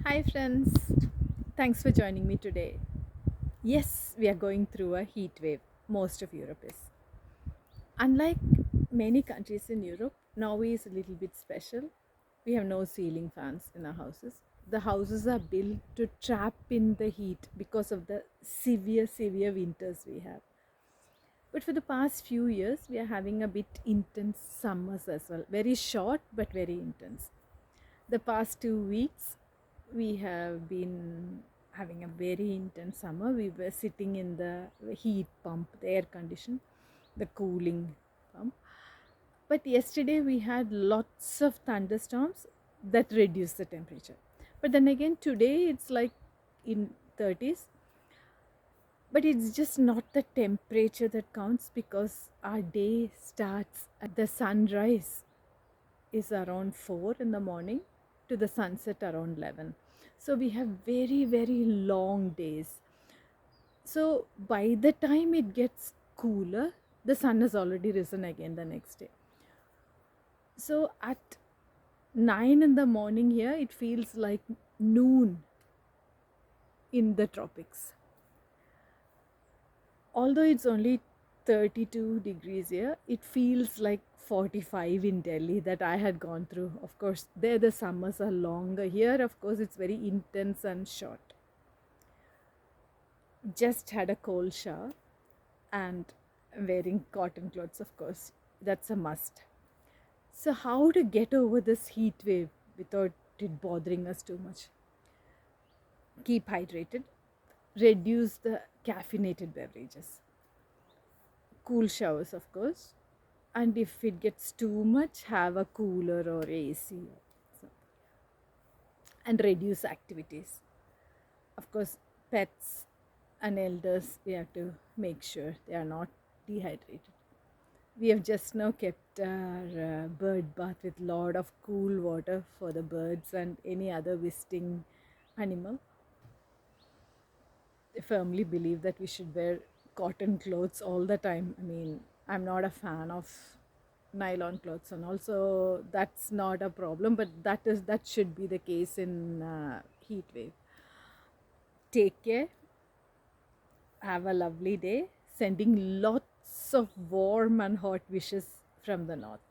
Hi, friends. Thanks for joining me today. Yes, we are going through a heat wave. Most of Europe is. Unlike many countries in Europe, Norway is a little bit special. We have no ceiling fans in our houses. The houses are built to trap in the heat because of the severe winters we have. But for the past few years, we are having a bit intense summers as well. Very short, but very intense. The past 2 weeks, we have been having a very intense summer. We were sitting in the heat pump, the air condition, the cooling pump. But yesterday we had lots of thunderstorms that reduced the temperature. But then again, today it's like in 30s. But it's just not the temperature that counts because our day starts at the sunrise is around 4 in the morning to the sunset around 11. So we have very long days. So by the time it gets cooler, the sun has already risen again the next day. So at 9 in the morning here, it feels like noon in the tropics. Although it's only 32 degrees here, it feels like 45 in Delhi that I had gone through. Of course, there the summers are longer. Here, of course, it's very intense and short. Just had a cold shower and wearing cotton clothes, of course. That's a must. So, how to get over this heat wave without it bothering us too much? Keep hydrated, reduce the caffeinated beverages, cool showers, of course, and if it gets too much, have a cooler or AC. So, and reduce activities. Of course, pets and elders, we have to make sure they are not dehydrated. We have just now kept our bird bath with lot of cool water for the birds and any other visiting animal. I firmly believe that we should wear cotton clothes all the time. I mean, I'm not a fan of nylon clothes, and also that's not a problem. But that should be the case in heat wave. Take care. Have a lovely day. Sending lots of warm and hot wishes from the north.